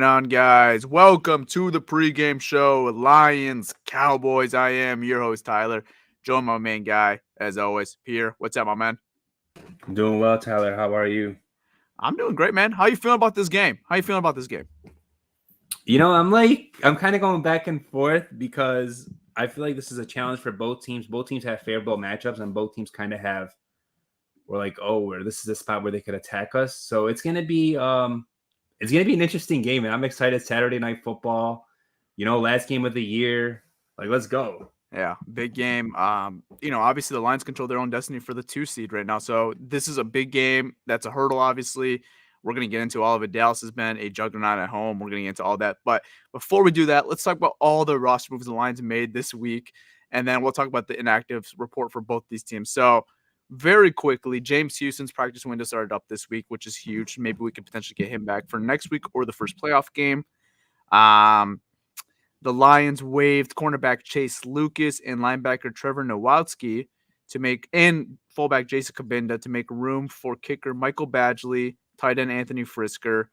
On, guys? Welcome to the pregame show, Lions, Cowboys. I am your host, Tyler. Join my main guy, as always, Pierre. What's up, my man? I'm doing well, Tyler. How are you? I'm doing great, man. How you feeling about this game? I'm kind of going back and forth because I feel like this is a challenge for both teams. Both teams have favorable matchups, and both teams kind of have. We're like, where this is a spot where they could attack us. So it's gonna be an interesting game, and I'm excited. Saturday Night Football, last game of the year. Like, let's go. Yeah, big game. Obviously the Lions control their own destiny for the 2 seed right now. So this is a big game. That's a hurdle, obviously. We're going to get into all of it. Dallas has been a juggernaut at home. We're going to get into all that. But before we do that, let's talk about all the roster moves the Lions made this week. And then we'll talk about the inactives report for both these teams. So very quickly, James Houston's practice window started up this week, which is huge. Maybe we could potentially get him back for next week or the first playoff game. The Lions waived cornerback Chase Lucas and linebacker Trevor Nowalski and fullback Jason Kabinda to make room for kicker Michael Badgley, tight end Anthony Frisker,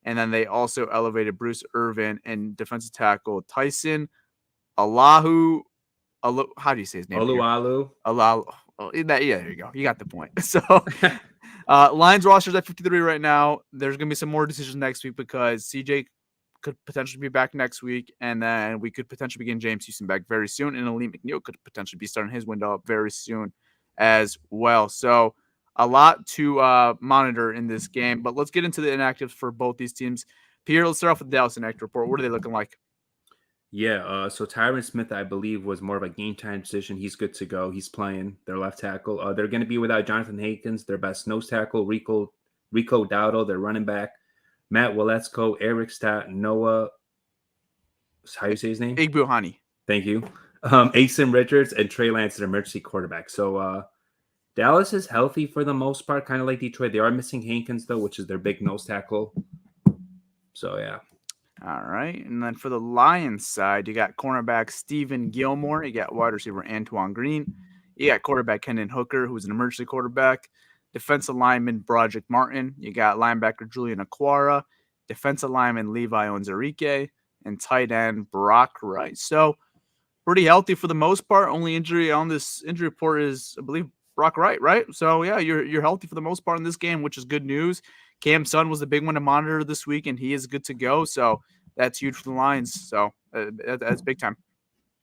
and then they also elevated Bruce Irvin and defensive tackle Tyson Allahu. How do you say his name? Oluwalu. Allahu. Oh, there you go. You got the point. So Lions roster's at 53 right now. There's going to be some more decisions next week because CJ could potentially be back next week, and then we could potentially begin James Houston back very soon, and Aleem McNeil could potentially be starting his window up very soon as well. So a lot to monitor in this game, but let's get into the inactives for both these teams. Pierre, let's start off with the Dallas inactive report. What are they looking like? Yeah, so Tyron Smith, I believe, was more of a game time decision. He's good to go. He's playing their left tackle. They're going to be without Jonathan Hankins, their best nose tackle, Rico Dowdle, their running back, Matt Waletzko, Eric Stott, Noah. How do you say his name? Igbuhani. Thank you. Asen Richards and Trey Lance, their emergency quarterback. So Dallas is healthy for the most part, kind of like Detroit. They are missing Hankins, though, which is their big nose tackle. So, yeah. All right. And then for the Lions side, you got cornerback Stephen Gilmore. You got wide receiver Antoine Green. You got quarterback Hendon Hooker, who's an emergency quarterback. Defensive lineman Broderick Martin. You got linebacker Julian Aquara. Defensive lineman Levi Onzarike. And tight end Brock Wright. So pretty healthy for the most part. Only injury on this injury report is, I believe, Brock Wright, right? So, yeah, you're healthy for the most part in this game, which is good news. Cam Sun was the big one to monitor this week, and he is good to go. So that's huge for the Lions. So that's big time.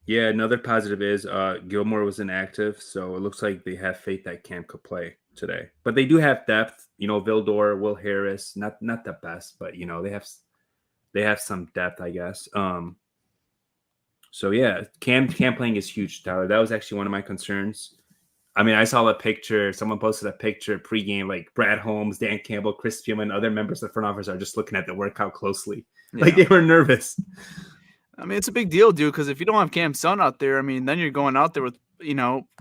Yeah, another positive is Gilmore was inactive, so it looks like they have faith that Cam could play today. But they do have depth. Vildor, Will Harris, not the best, but they have some depth, I guess. So yeah, Cam playing is huge, Tyler. That was actually one of my concerns. I mean, I saw a picture. Someone posted a picture pregame, like Brad Holmes, Dan Campbell, Chris Spielman, other members of the front office are just looking at the workout closely. Yeah. Like they were nervous. I mean, it's a big deal, dude, because if you don't have Cam Sun out there, I mean, then you're going out there with,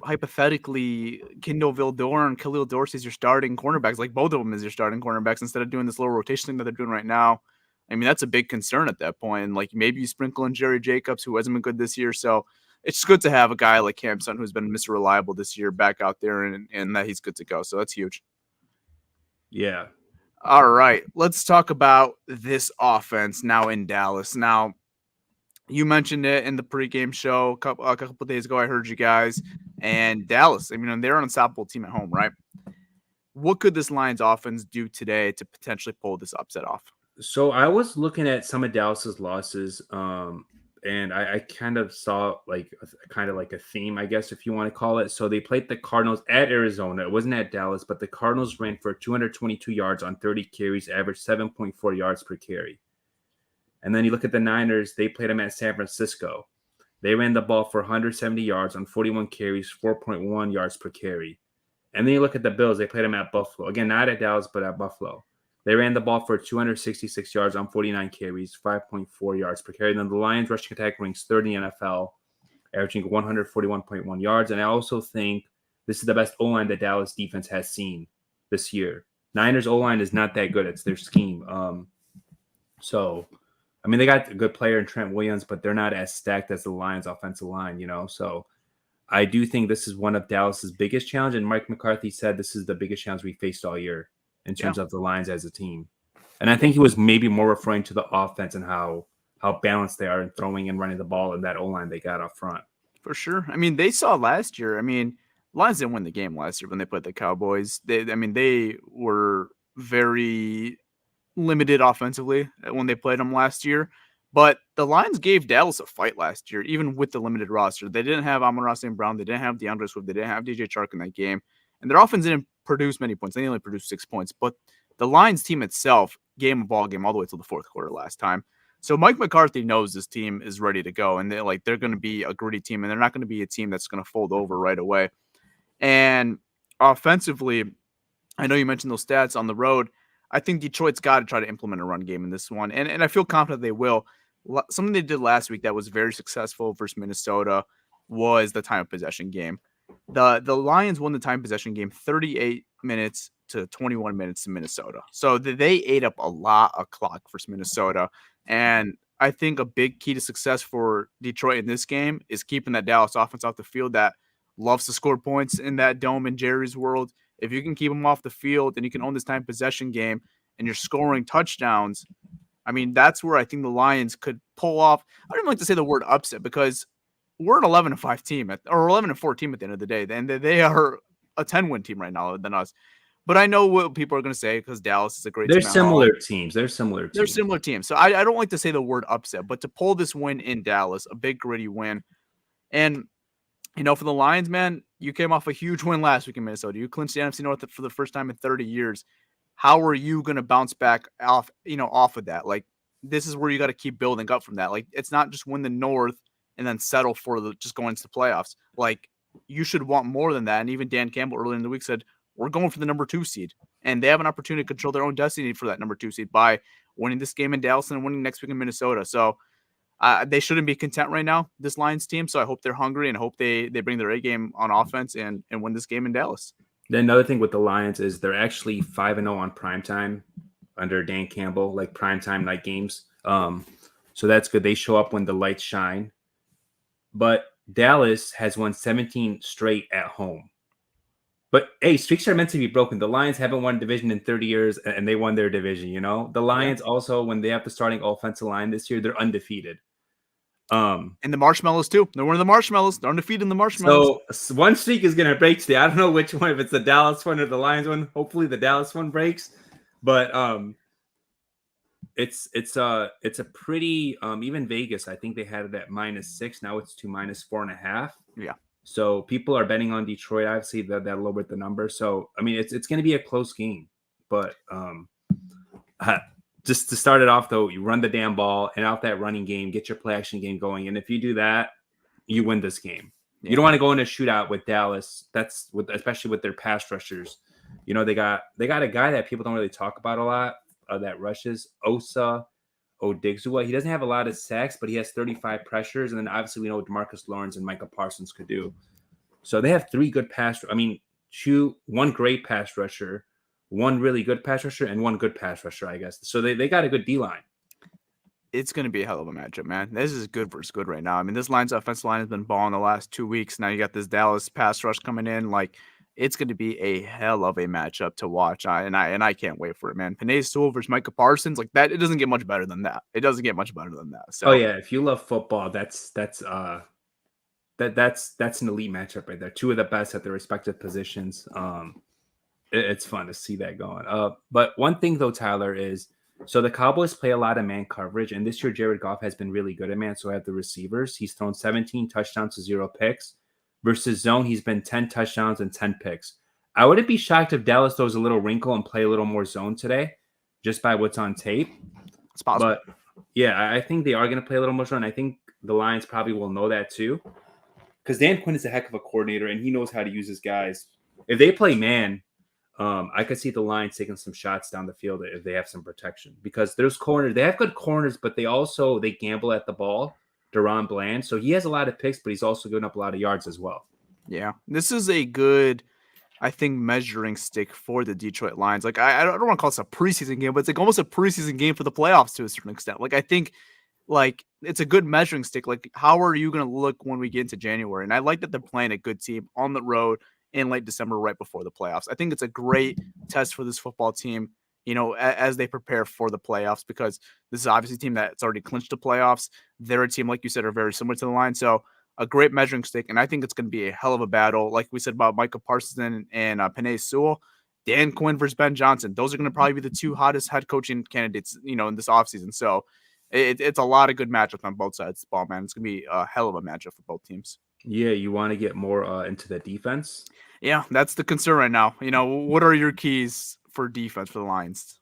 hypothetically, Kendall Vildor and Khalil Dorsey as your starting cornerbacks, like both of them as your starting cornerbacks, instead of doing this little rotation thing that they're doing right now. I mean, that's a big concern at that point. And, like, maybe you sprinkle in Jerry Jacobs, who hasn't been good this year. So it's good to have a guy like Cam Sun, who's been Mr. Reliable this year, back out there and that he's good to go. So that's huge. Yeah. All right. Let's talk about this offense now in Dallas. Now, you mentioned it in the pregame show a couple of days ago. I heard you guys. And Dallas, I mean, they're an unstoppable team at home, right? What could this Lions offense do today to potentially pull this upset off? So I was looking at some of Dallas's losses, and I kind of saw like a theme, I guess, if you want to call it. So they played the Cardinals at Arizona. It wasn't at Dallas, but the Cardinals ran for 222 yards on 30 carries, averaged 7.4 yards per carry. And then you look at the Niners, they played them at San Francisco. They ran the ball for 170 yards on 41 carries, 4.1 yards per carry. And then you look at the Bills, they played them at Buffalo. Again, not at Dallas, but at Buffalo. They ran the ball for 266 yards on 49 carries, 5.4 yards per carry. And then the Lions rushing attack ranks third in the NFL, averaging 141.1 yards. And I also think this is the best O-line that Dallas defense has seen this year. Niners O-line is not that good. It's their scheme. So, I mean, they got a good player in Trent Williams, but they're not as stacked as the Lions offensive line, So I do think this is one of Dallas's biggest challenge. And Mike McCarthy said this is the biggest challenge we faced all year in terms of the Lions as a team. And I think he was maybe more referring to the offense and how balanced they are in throwing and running the ball in that O-line they got up front. For sure. I mean, they saw last year. I mean, Lions didn't win the game last year when they played the Cowboys. They were very limited offensively when they played them last year. But the Lions gave Dallas a fight last year, even with the limited roster. They didn't have Amon-Ra St. Brown. They didn't have DeAndre Swift. They didn't have DJ Chark in that game. And their offense didn't produce many points. They only produced 6 points. But the Lions team itself gave a ball game all the way till the fourth quarter last time. So Mike McCarthy knows this team is ready to go. And they're going to be a gritty team. And they're not going to be a team that's going to fold over right away. And offensively, I know you mentioned those stats on the road. I think Detroit's got to try to implement a run game in this one. And I feel confident they will. Something they did last week that was very successful versus Minnesota was the time of possession game. The Lions won the time possession game 38 minutes to 21 minutes to Minnesota. So they ate up a lot of clock for Minnesota. And I think a big key to success for Detroit in this game is keeping that Dallas offense off the field that loves to score points in that dome in Jerry's world. If you can keep them off the field and you can own this time possession game and you're scoring touchdowns, I mean, that's where I think the Lions could pull off. I don't even like to say the word upset because we're an 11-5 team or 11-4 team at the end of the day. And they are a 10-win team right now than us. But I know what people are going to say because Dallas is a great team. They're similar teams. They're similar teams. So I don't like to say the word upset, but to pull this win in Dallas, a big gritty win. And, for the Lions, man, you came off a huge win last week in Minnesota. You clinched the NFC North for the first time in 30 years. How are you going to bounce back off of that? Like, this is where you got to keep building up from that. Like, it's not just win the North and then settle for just going to the playoffs. Like, you should want more than that. And even Dan Campbell earlier in the week said, we're going for the number 2 seed. And they have an opportunity to control their own destiny for that number 2 seed by winning this game in Dallas and winning next week in Minnesota. So they shouldn't be content right now, this Lions team. So I hope they're hungry and hope they bring their A game on offense and win this game in Dallas. Then another thing with the Lions is they're actually 5-0 on primetime under Dan Campbell, like primetime night games. So that's good. They show up when the lights shine. But Dallas has won 17 straight at home. But, hey, streaks are meant to be broken. The Lions haven't won a division in 30 years, and they won their division, The Lions also, when they have the starting offensive line this year, they're undefeated. And the Marshmallows, too. They're one of the Marshmallows. They're undefeated in the Marshmallows. So one streak is going to break today. I don't know which one, if it's the Dallas one or the Lions one. Hopefully the Dallas one breaks. But it's a pretty even Vegas, I think they had it at -6. Now it's to -4.5. Yeah. So people are betting on Detroit. Obviously, that lowered the number. So I mean, it's going to be a close game. But just to start it off, though, you run the damn ball and out that running game, get your play action game going. And if you do that, you win this game. Yeah. You don't want to go in a shootout with Dallas. That's especially with their pass rushers. They got a guy that people don't really talk about a lot that rushes, Osa Odigizua. He doesn't have a lot of sacks, but he has 35 pressures. And then obviously we know what DeMarcus Lawrence and Micah Parsons could do. So they have 3 good one great pass rusher, 1 really good pass rusher, and 1 good pass rusher, I guess. So they got a good D-line. It's going to be a hell of a matchup, man. This is good versus good right now. I mean, this Lions offensive line has been balling the last 2 weeks. Now you got this Dallas pass rush coming in. Like, it's going to be a hell of a matchup to watch. And I can't wait for it, man. Penei Sewell versus Micah Parsons, like that. It doesn't get much better than that. So, oh yeah, if you love football, that's an elite matchup right there. 2 of the best at their respective positions. It's fun to see that going. But one thing though, Tyler, is so the Cowboys play a lot of man coverage, and this year Jared Goff has been really good at man. So I have the receivers. He's thrown 17 touchdowns to 0 picks. Versus zone, he's been 10 touchdowns and 10 picks. I wouldn't be shocked if Dallas throws a little wrinkle and play a little more zone today, just by what's on tape. It's possible. But yeah, I think they are going to play a little more zone. I think the Lions probably will know that too, because Dan Quinn is a heck of a coordinator and he knows how to use his guys. If they play man, I could see the Lions taking some shots down the field if they have some protection, because there's corners. They have good corners, but they gamble at the ball. Deron Bland. So he has a lot of picks, but he's also giving up a lot of yards as well. Yeah. This is a good, I think, measuring stick for the Detroit Lions. Like, I don't want to call this a preseason game, but it's like almost a preseason game for the playoffs to a certain extent. Like, I think, like, it's a good measuring stick. Like, how are you going to look when we get into January? And I like that they're playing a good team on the road in late December right before the playoffs. I think it's a great test for this football team. as they prepare for the playoffs, because this is obviously a team that's already clinched the playoffs. They're a team, like you said, are very similar to the Lions. So a great measuring stick, and I think it's going to be a hell of a battle. Like we said about Micah Parsons and Penei Sewell, Dan Quinn versus Ben Johnson. Those are going to probably be the two hottest head coaching candidates, in this offseason. So it's a lot of good matchups on both sides of the ball, man. It's going to be a hell of a matchup for both teams. Yeah, you want to get more into the defense? Yeah, that's the concern right now. What are your keys for defense for the Lions?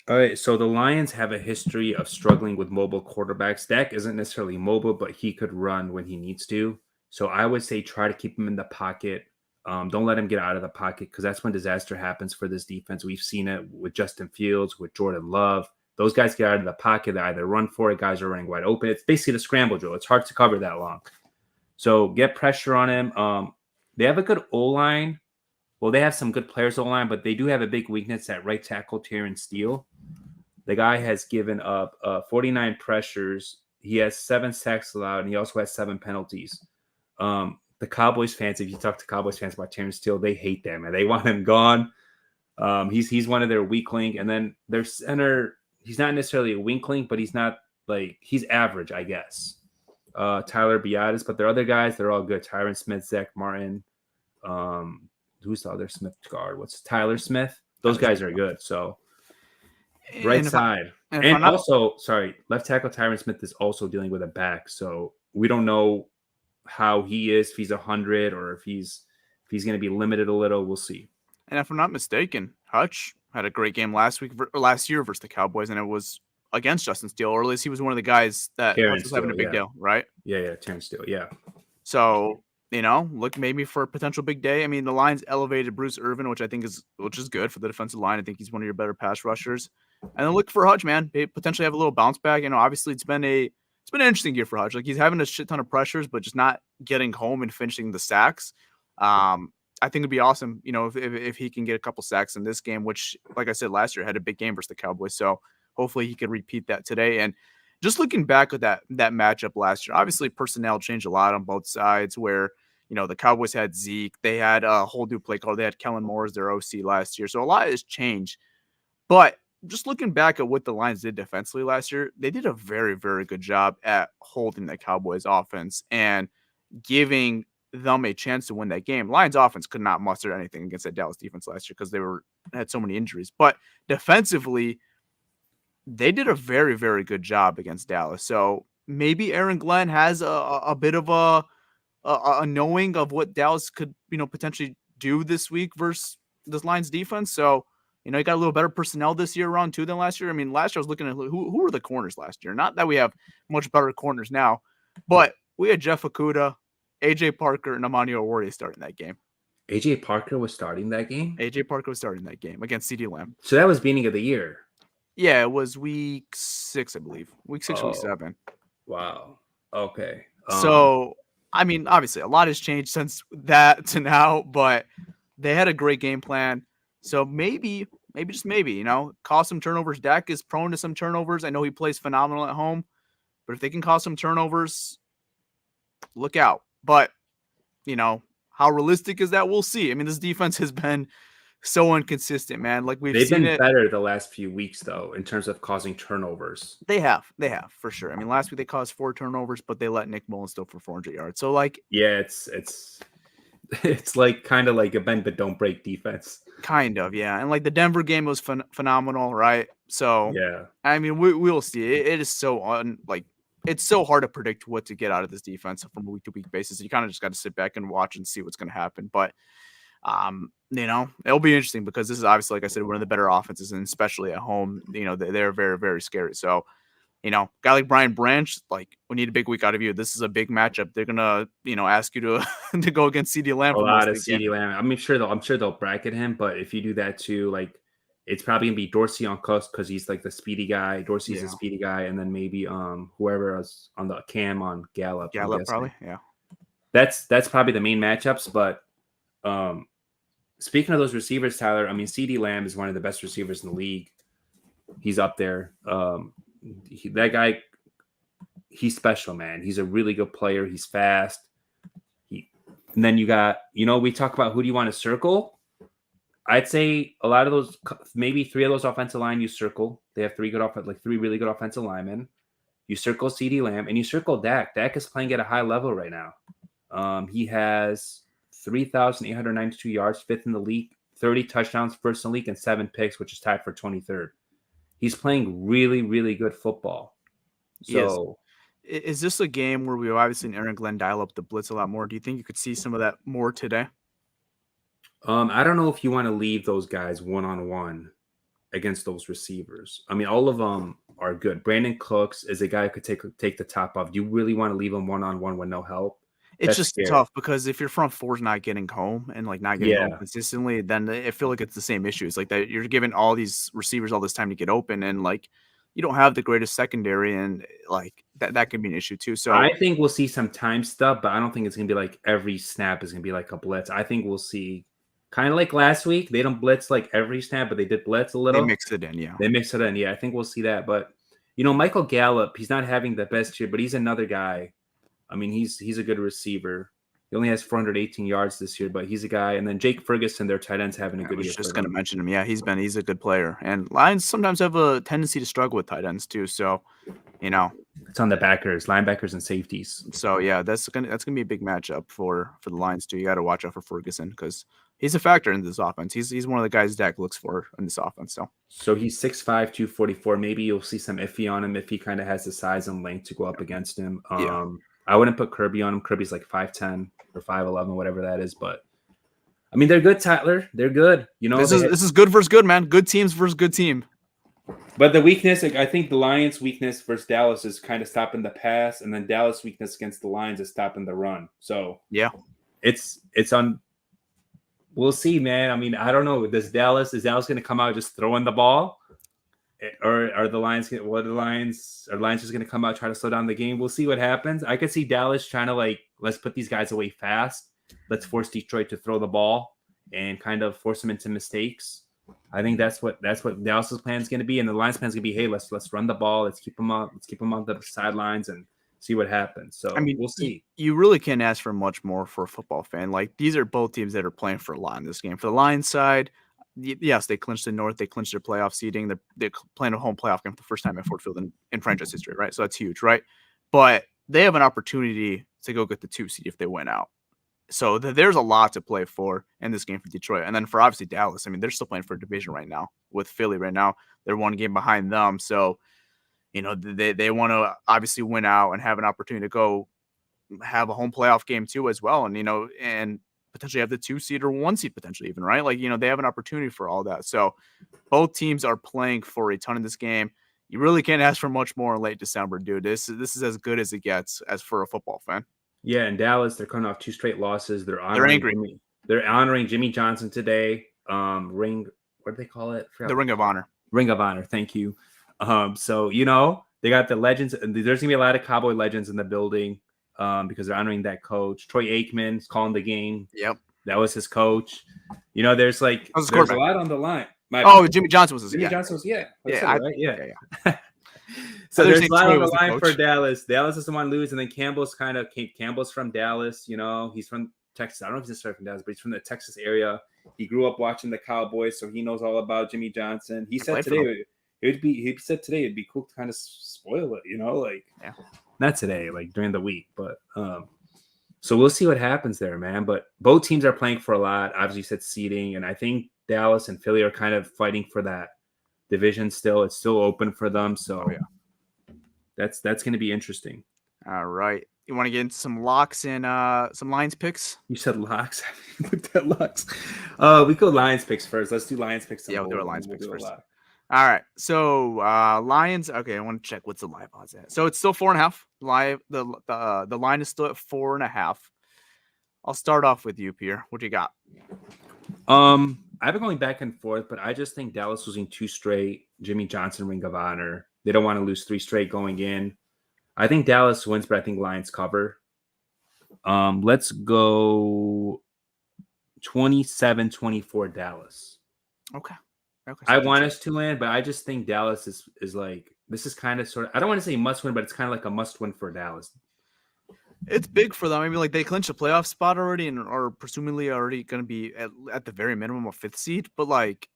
All right, so the Lions have a history of struggling with mobile quarterbacks. Dak isn't necessarily mobile, but he could run when he needs to. So I would say try to keep him in the pocket. Don't let him get out of the pocket, because that's when disaster happens for this defense. We've seen it with Justin Fields, with Jordan Love. Those guys get out of the pocket. They either run for it, guys are running wide open. It's basically the scramble drill. It's hard to cover that long. So get pressure on him. They have a good O-line. Well, they have some good players O-line, but they do have a big weakness at right tackle, Terrence Steele. The guy has given up 49 pressures. He has 7 sacks allowed, and he also has 7 penalties. The Cowboys fans, if you talk to Cowboys fans about Terrence Steele, they hate them and they want him gone. He's one of their weak link, and then their center, he's not necessarily a weak link, but he's not he's average, I guess. Tyler Biadasz, but their other guys, they're all good. Tyron Smith, Zach Martin. Who's the other Smith guard? What's Tyler Smith? Those guys are good. So right side. And also, left tackle Tyron Smith is also dealing with a back. So we don't know how he is, if he's 100 or if he's going to be limited a little. We'll see. And if I'm not mistaken, Hutch had a great game last year versus the Cowboys, and it was against Justin Steele, or at least he was one of the guys that Hutch was having a big deal, right? Yeah, Terrence Steele, yeah. So, look maybe for a potential big day. I mean, the Lions elevated Bruce Irvin, which is good for the defensive line. I think he's one of your better pass rushers. And then look for Hutch, man. They potentially have a little bounce back. Obviously it's been an interesting year for Hutch. Like, he's having a shit ton of pressures, but just not getting home and finishing the sacks. I think it'd be awesome, if he can get a couple sacks in this game, which, like I said, last year had a big game versus the Cowboys. So hopefully he could repeat that today. And just looking back at that matchup last year, obviously personnel changed a lot on both sides, where, the Cowboys had Zeke. They had a whole new play call. They had Kellen Moore as their OC last year. So a lot has changed. But just looking back at what the Lions did defensively last year, they did a very, very good job at holding the Cowboys offense and giving them a chance to win that game. Lions offense could not muster anything against that Dallas defense last year because they had so many injuries. But defensively, they did a very, very good job against Dallas. So maybe Aaron Glenn has a bit of a knowing of what Dallas could, potentially do this week versus this Lions defense. So, you got a little better personnel this year around too than last year. I mean, last year I was looking at who were the corners last year. Not that we have much better corners now, but we had Jeff Okudah, AJ Parker, and Emmanuel Warrior starting that game. AJ Parker was starting that game? AJ Parker was starting that game against CeeDee Lamb. So that was beginning of the year. Yeah, it was week 6, I believe. Week 6 or week 7. Wow. Okay. So, I mean, obviously a lot has changed since that to now, but they had a great game plan. So maybe just maybe, cause some turnovers. Dak is prone to some turnovers. I know he plays phenomenal at home, but if they can cause some turnovers, look out. But, how realistic is that? We'll see. I mean, this defense has been so inconsistent, man. Like they've been better the last few weeks, though, in terms of causing turnovers. They have for sure. I mean, last week they caused 4 turnovers, but they let Nick Mullins throw for 400 yards. So yeah, it's like kind of like a bend but don't break defense. Kind of, yeah. And the Denver game was phenomenal, right? So yeah, I mean, we'll see. It is so it's so hard to predict what to get out of this defense from a week to week basis. You kind of just got to sit back and watch and see what's going to happen. But it'll be interesting because this is obviously, like I said, one of the better offenses, and especially at home, they're very, very scary. So, guy like Brian Branch, we need a big week out of you. This is a big matchup. They're gonna, ask you to to go against CeeDee Lamb. A lot of CeeDee Lamb. I'm sure they'll bracket him, but if you do that too, it's probably gonna be Dorsey on Cuss because he's the speedy guy. Dorsey's a speedy guy, and then maybe whoever else on the cam on Gallup. Gallup probably, yeah. That's probably the main matchups, but speaking of those receivers, Tyler, I mean, CeeDee Lamb is one of the best receivers in the league. He's up there. That guy, he's special, man. He's a really good player. He's fast. And then you got, we talk about who do you want to circle? I'd say a lot of those, maybe 3 of those offensive line you circle. They have 3 really good offensive linemen. You circle CeeDee Lamb and you circle Dak. Dak is playing at a high level right now. He has 3,892 yards, 5th in the league, 30 touchdowns, 1st in the league, and 7 picks, which is tied for 23rd. He's playing really, really good football. So, is this a game where we've obviously seen Aaron Glenn dial up the blitz a lot more? Do you think you could see some of that more today? I don't know if you want to leave those guys one-on-one against those receivers. I mean, all of them are good. Brandon Cooks is a guy who could take the top off. Do you really want to leave him one-on-one with no help? It's just tough because if your front four is not getting home and not getting home consistently, then I feel like it's the same issues. Like that you're giving all these receivers all this time to get open, and you don't have the greatest secondary, and that could be an issue too. So I think we'll see some time stuff, but I don't think it's gonna be like every snap is gonna be like a blitz. I think we'll see kind of like last week. They don't blitz like every snap, but they did blitz a little. They mix it in, yeah. They mix it in, yeah. I think we'll see that. But Michael Gallup, he's not having the best year, but he's another guy. I mean, he's a good receiver. He only has 418 yards this year, but he's a guy. And then Jake Ferguson, their tight end's having a good year. I was just going to mention him. Yeah, he's a good player. And Lions sometimes have a tendency to struggle with tight ends too. So, it's on the backers, linebackers, and safeties. So yeah, that's gonna be a big matchup for the Lions too. You got to watch out for Ferguson because he's a factor in this offense. He's one of the guys Dak looks for in this offense. So he's 6'5", 244. Maybe you'll see some iffy on him if he kind of has the size and length to go up against him. I wouldn't put Kirby on him. Kirby's like 5'10" or 5'11", whatever that is. But I mean, they're good, Tyler. They're good. This is good versus good, man. Good teams versus good team. But the weakness, I think the Lions' weakness versus Dallas is kind of stopping the pass, and then Dallas' weakness against the Lions is stopping the run. So yeah, it's on. We'll see, man. I mean, I don't know. Is Dallas going to come out just throwing the ball? Or are the Lions just going to come out try to slow down the game? We'll see what happens. I could see Dallas trying to let's put these guys away fast. Let's force Detroit to throw the ball and kind of force them into mistakes. I think that's what Dallas's plan is going to be, and the Lions' plan is going to be, hey, let's run the ball, let's keep them up, let's keep them on the sidelines and see what happens. So I mean, we'll see. You really can't ask for much more for a football fan. These are both teams that are playing for a lot in this game. For the Lions side, yes, they clinched the North. They clinched their playoff seeding. They're playing a home playoff game for the first time at Ford Field in franchise history, right? So that's huge, right? But they have an opportunity to go get the 2 seed if they win out. So there's a lot to play for in this game for Detroit. And then for obviously Dallas, I mean, they're still playing for a division right now with Philly right now. They're 1 game behind them. So, they want to obviously win out and have an opportunity to go have a home playoff game too as well. And, and potentially have the 2 seed or 1 seed potentially even, right? They have an opportunity for all that. So both teams are playing for a ton in this game. You really can't ask for much more in late December, dude. This is as good as it gets as for a football fan. Yeah, in Dallas, they're coming off 2 straight losses. They're angry. They're honoring Jimmy Johnson today. What do they call it? The Ring of Honor. Ring of Honor. Thank you. So they got the legends. There's gonna be a lot of Cowboy legends in the building because they're honoring that coach. Troy Aikman's calling the game. Yep, that was his coach. There's a lot on the line. Jimmy Johnson was his. Jimmy Johnson was yeah. So there's a lot on the line for Dallas. Dallas doesn't want to lose, and then Campbell's from Dallas. He's from Texas. I don't know if he's necessarily from Dallas, but he's from the Texas area. He grew up watching the Cowboys, so he knows all about Jimmy Johnson. He said today it'd be cool to kind of spoil it, not today, during the week, but so we'll see what happens there, man. But both teams are playing for a lot. Obviously, you said seeding, and I think Dallas and Philly are kind of fighting for that division still. It's still open for them, so that's going to be interesting. All right. You want to get into some locks and some Lions picks? You said locks. I looked at locks. We go Lions picks first. Let's do Lions picks. Yeah, we'll do our Lions picks first. All right. So Lions. Okay, I want to check what's the live odds at. So it's still 4.5. Live. The line is still at 4.5. I'll start off with you, Pierre. What do you got? I've been going back and forth, but I just think Dallas losing 2 straight. Jimmy Johnson, Ring of Honor. They don't want to lose 3 straight going in. I think Dallas wins, but I think Lions cover. Let's go 27-24 Dallas. Okay. I want us to win, but I just think Dallas is this is kind of sort of, I don't want to say must win, but it's kind of like a must win for Dallas. It's big for them. I mean, like they clinched a playoff spot already and are presumably already going to be at the very minimum a 5th seed. But like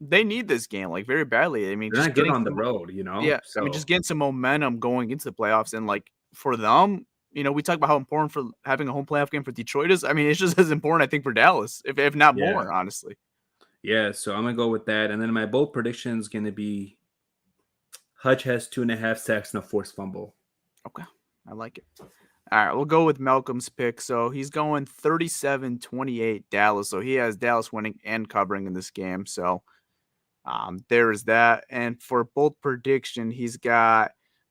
they need this game like very badly. I mean, They're just not good getting on the some, road, you know. yeah. I mean, just So getting some momentum going into the playoffs and like for them, we talk about how important for having a home playoff game for Detroit is. I mean, it's just as important, I think, for Dallas, if not yeah, more, honestly. yeah. So I'm gonna go with that, and then my bold prediction is gonna be Hutch has 2.5 sacks and a forced fumble. Okay, I like it. All right, we'll go with Malcolm's pick. So he's going 37-28 Dallas. So he has Dallas winning and covering in this game. So there is that. And for both prediction,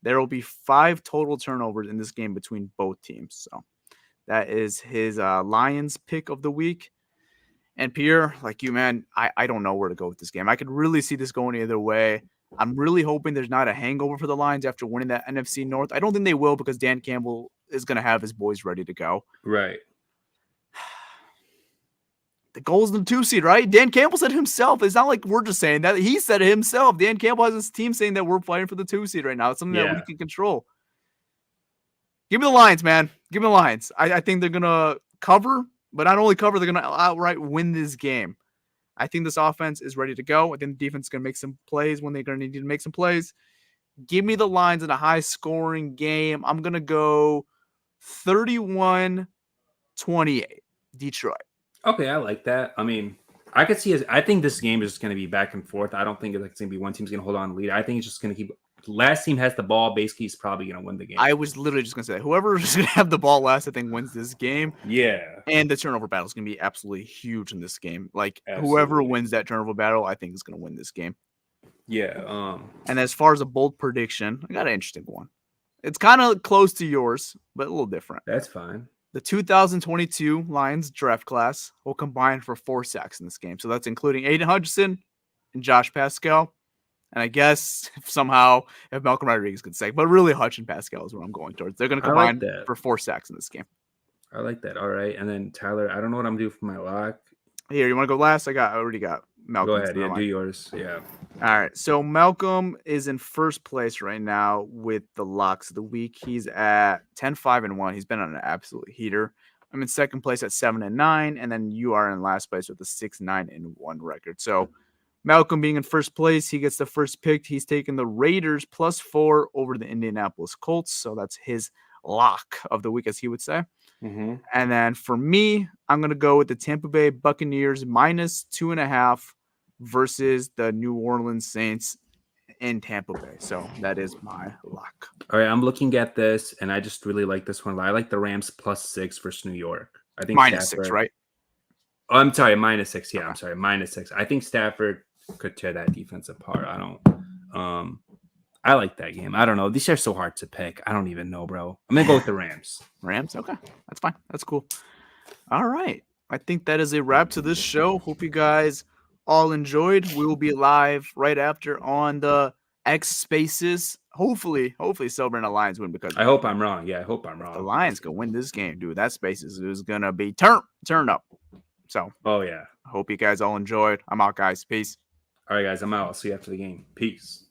there will be 5 total turnovers in this game between both teams. So that is his Lions pick of the week. And Pierre, like you, man, I don't know where to go with this game. I could really see this going either way. I'm really hoping there's not a hangover for the Lions after winning that NFC North. I don't think they will because Dan Campbell is going to have his boys ready to go. Right. The goal is the 2 seed, right? Dan Campbell said himself. It's not like we're just saying that. He said it himself. Dan Campbell has his team saying that we're fighting for the 2 seed right now. It's something that we Yeah. can control. Give me the Lions, man. Give me the Lions. I think they're going to cover, but not only cover, they're going to outright win this game. I think this offense is ready to go. I think the defense is going to make some plays when they're going to need to make some plays. Give me the Lions in a high-scoring game. I'm going to go 31-28, Detroit. Okay, I like that. I mean, I could see. I think this game is just going to be back and forth. I don't think it's going to be one team's going to hold on to lead. I think it's just going to keep. Last team has the ball. Basically, is probably going to win the game. I was literally just going to say, whoever is going to have the ball last, I think, wins this game. Yeah. And the turnover battle is going to be absolutely huge in this game. Like, Absolutely. whoever wins that turnover battle, I think is going to win this game. Yeah. And as far as a bold prediction, I got an interesting one. It's kind of close to yours, but a little different. That's fine. The 2022 Lions draft class will combine for 4 sacks in this game. So that's including Aiden Hutchinson and Josh Pascal. And I guess if Malcolm Rodriguez could say, but really Hutch and Pascal is what I'm going towards. They're going to combine for 4 sacks in this game. I like that. All right. And then Tyler, I don't know what I'm doing for my lock. Here, you want to go last? I already got Malcolm. Go ahead. Yeah, do yours. Yeah. All right. So Malcolm is in first place right now with the locks of the week. He's at 10-5-1. He's been on an absolute heater. I'm in second place at 7-9, and then you are in last place with a 6-9-1 record. So Malcolm being in first place, he gets the first pick. He's taking the Raiders +4 over the Indianapolis Colts. So that's his lock of the week, as he would say. Mm-hmm. And then for me, I'm going to go with the Tampa Bay Buccaneers -2.5 versus the New Orleans Saints in Tampa Bay. So that is my lock. All right, I'm looking at this, and I just really like this one. I like the Rams +6 versus New York. I think -6, right? Oh, I'm sorry, -6. Yeah, Okay. I'm sorry, -6. I think Stafford could tear that defense apart. I like that game. I don't know. These are so hard to pick. I don't even know, bro. I'm gonna go with the Rams. Rams? Okay. That's fine. That's cool. All right. I think that is a wrap to this show. Hope you guys all enjoyed. We will be live right after on the X Spaces. Hopefully celebrating a Lions win because I hope I'm wrong. Yeah, I hope I'm wrong. The Lions can win this game, dude. That Spaces is gonna be turned up. So oh yeah. Hope you guys all enjoyed. I'm out, guys. Peace. All right, guys. I'm out. I'll see you after the game. Peace.